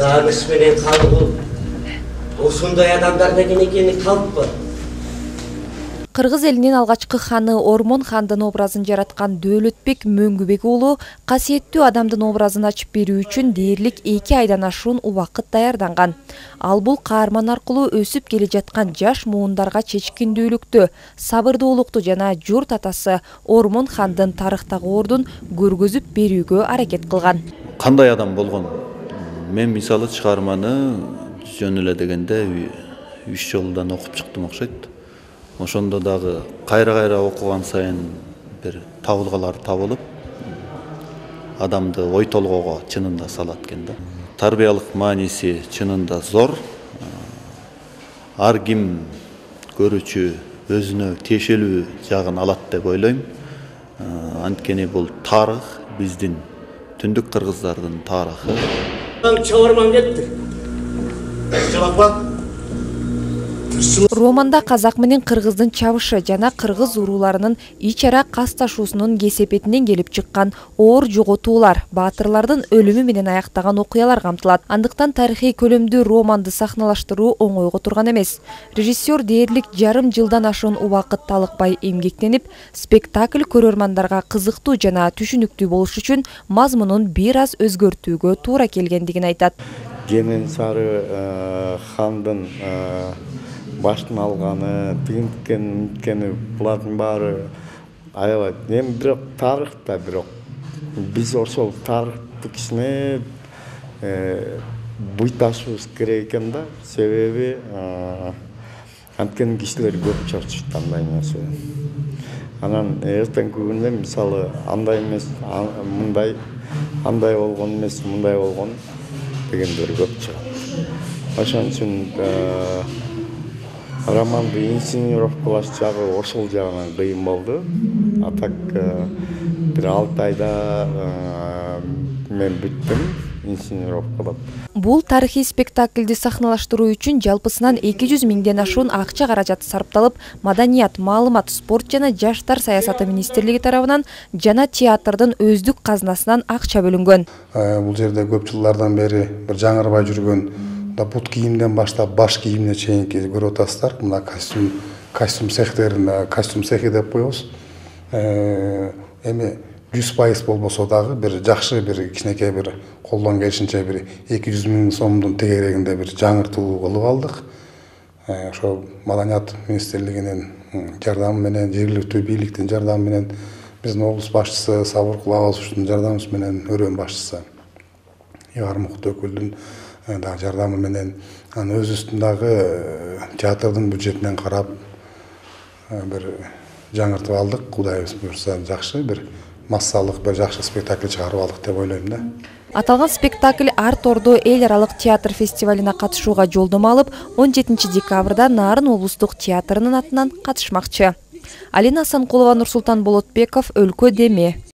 Dağınış menен kaldı ушундай адамдар деген экени калыппы. Кыргыз элинин алгачкы ханы Ормон хандын образын жараткан Дөөлөтбек Мөңгүбек уулу касиеттүү адамдын образын ачып берүү үчүн дээрлик 2 айдан ашуун убакыт даярданган. Ал бул каарман аркылуу өсүп келе жаткан жаш муундарга чечкиндүүлүктү, сабырдуулукту жана журт атасы Ормон хандын тарыхтагы ордун көргөзүп берүүгө аракет кылган. Кандай адам болгон? Мен мисалы чыгарманы жөн эле дегенде 3 жолдан окуп чыктым окшойт. Ошондо дагы кайра окуган сайын бир табылгалар табылып, адамды ой толгоого чынында салат экен да. Тарбиялык мааниси чынында зор. Ар ким көрүүчү өзүнө тиешелүү жагын алат деп ойлойм. Анткени бул тарых биздин түндүк кыргыздардын тарыхы. Чабарман кетти. Романда казак менен кыргыздын чабышы жана кыргыз урууларынын ич ара касташуусунун кесепетинен келип чыккан оор жоготуулар, баатырлардын өлүмү менен аяктаган окуялар камтылат. Андыктан тарыхый көлөмдүү романды сахналаштыруу оңойго турган эмес. Режиссер дээрлик жарым жылдан ашуун убакыт талыкпай эмгектенип, спектакль көрөрмандарга кызыктуу жана түшүнүктүү болуш үчүн мазмунун бир аз өзгөртүүгө туура келгендигин айтат. Кененсары хандын баштын алганы, тыгынткени булардын баары аябай. Эми бирок тарыхта бирок биз ошол тарыхты кичине буйташыбыз керек экен да. Себеби анткени кишилер көп чачышты андай нерсе. Анан эртеңки күндө мисалы андай эмес, мындай, андай болгон эмес, мындай болгон дегендер көп чыгат. Ошон үчүн романды инсценировкалаш жагы ошол жагынан кыйын болду. А так бир 6 айда мен бүттүм инсценировкалап. Бул тарыхый спектакльди сахналаштыруу үчүн жалпысынан 200 миңден ашуун акча каражаты сарпталып, Маданият, маалымат, спорт жана жаштар саясаты министрлиги тарабынан жана театрдын өздүк казнасынан акча бөлүнгөн. Бул жерде көп жылдардан бери бир жаңырбай жүргөн бут кийимден баштап баш кийимине чейинки көрүп атасыздар. Мына костюм цехтерин костюм цехи деп коебуз. Эми 100% болбосо дагы бир жакшы бир кичинекей бир колдон келишинче бир 200 миң сомдун тегерегинде бир жаңыртуу кылып алдык. Ошо Маданият министрлигинин жардамы менен, жергиликтүү бийликтин жардамы менен, биздин облус башчысы Сабыр Кулабазовдун жардамы менен, өрөөн башчысы Игар Муктөкүлдүн жардамы менен, өз үстүндагы театрдын бюджетинен карап бир жаңыртып алдык. Кудайыбыз буйрса жакшы бир массалык бир жакшы спектакль чыгарып алдык деп ойлойм да. Аталган спектакль Арт Ордо эл аралык театр фестивалине катышууга жолдомо алып, 17 декабрда Нарын облустук театрынын атынан катышмакчы. Алина Асанкулова, Нурсултан Болотбеков, Өлкө Деме.